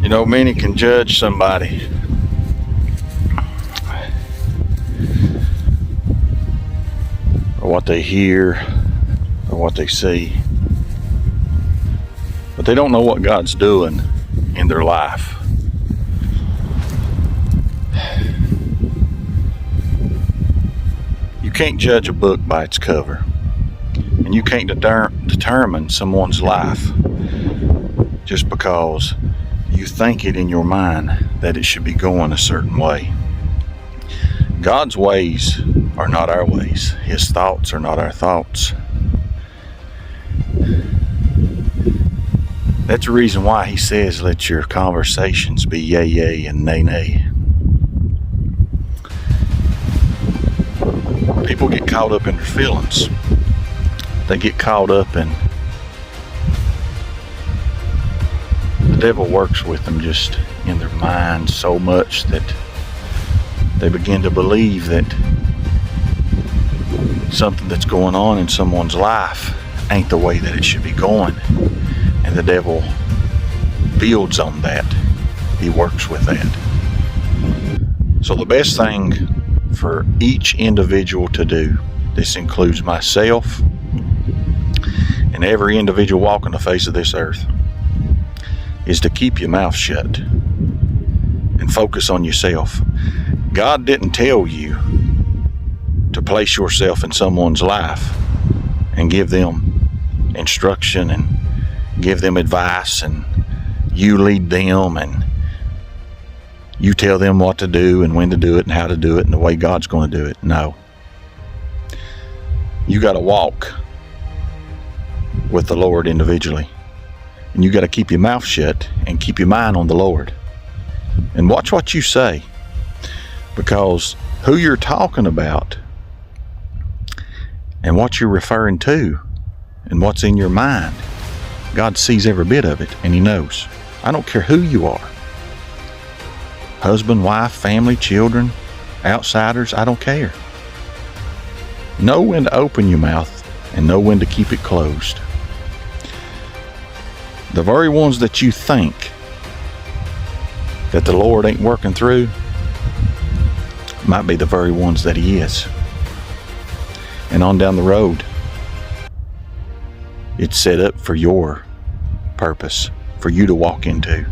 You know, many can judge somebody or what they hear or what they see, but they don't know what God's doing in their life. You can't judge a book by its cover, and you can't determine someone's life just because you think it in your mind that it should be going a certain way. God's ways are not our ways. His thoughts are not our thoughts. That's the reason why he says, let your conversations be yea, yea, and nay, nay. People get caught up in their feelings. They get caught up in... The devil works with them just in their mind so much that they begin to believe that something that's going on in someone's life ain't the way that it should be going. And the devil builds on that. He works with that. So the best thing for each individual to do, this includes myself and every individual walking the face of this earth, is to keep your mouth shut and focus on yourself. God didn't tell you to place yourself in someone's life and give them instruction and give them advice and you lead them and you tell them what to do and when to do it and how to do it and the way God's going to do it. No. You got to walk with the Lord individually. And you got to keep your mouth shut and keep your mind on the Lord. And watch what you say. Because who you're talking about and what you're referring to and what's in your mind, God sees every bit of it and He knows. I don't care who you are. Husband, wife, family, children, outsiders, I don't care. Know when to open your mouth and know when to keep it closed. The very ones that you think that the Lord ain't working through might be the very ones that He is. And on down the road, it's set up for your purpose, for you to walk into.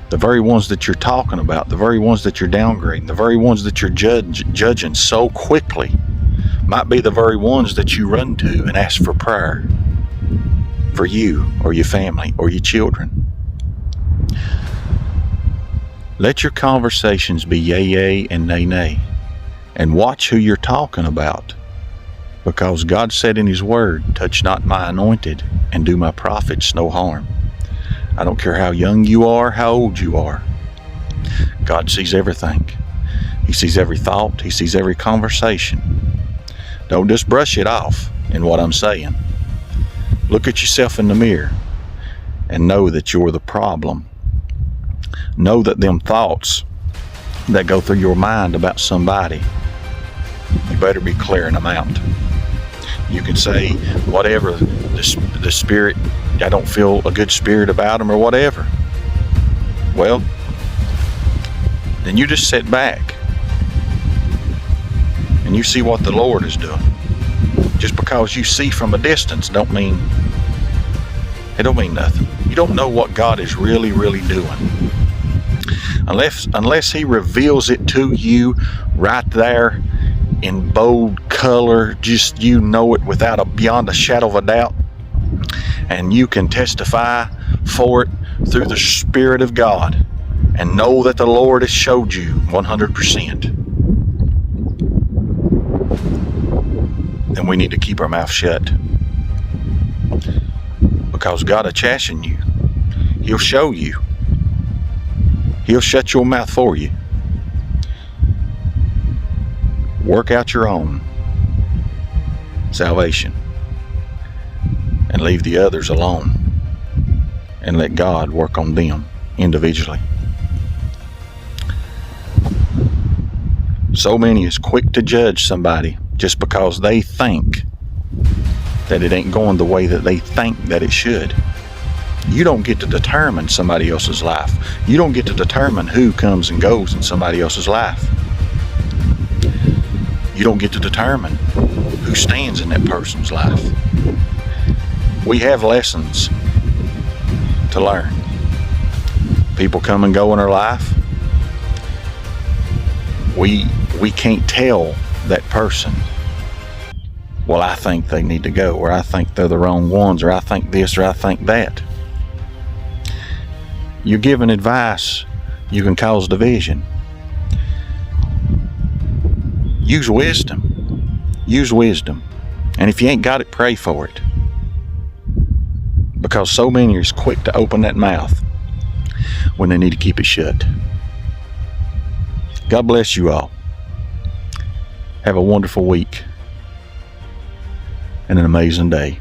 The very ones that you're talking about, the very ones that you're downgrading, the very ones that you're judging so quickly might be the very ones that you run to and ask for prayer for you or your family or your children. Let your conversations be yea, yea, and nay, nay. And watch who you're talking about. Because God said in His Word, touch not my anointed and do my prophets no harm. I don't care how young you are, how old you are. God sees everything. He sees every thought. He sees every conversation. Don't just brush it off in what I'm saying. Look at yourself in the mirror and know that you're the problem. Know that them thoughts that go through your mind about somebody, you better be clearing them out. You can say whatever, the spirit, I don't feel a good spirit about them or whatever. Well, then you just sit back and you see what the Lord is doing. Just because you see from a distance it don't mean nothing. You don't know what God is really, really doing. Unless He reveals it to you right there in bold color, just you know it beyond a shadow of a doubt, and you can testify for it through the Spirit of God and know that the Lord has showed you 100%. Then we need to keep our mouth shut. Because God will chasten you. He'll show you. He'll shut your mouth for you. Work out your own salvation and leave the others alone and let God work on them individually. So many is quick to judge somebody just because they think that it ain't going the way that they think that it should. You don't get to determine somebody else's life. You don't get to determine who comes and goes in somebody else's life. You don't get to determine who stands in that person's life. We have lessons to learn. People come and go in our life. We can't tell that person, well, I think they need to go, or I think they're the wrong ones, or I think this, or I think that. You're giving advice, you can cause division. Use wisdom. Use wisdom. And if you ain't got it, pray for it. Because so many are quick to open that mouth when they need to keep it shut. God bless you all. Have a wonderful week and an amazing day.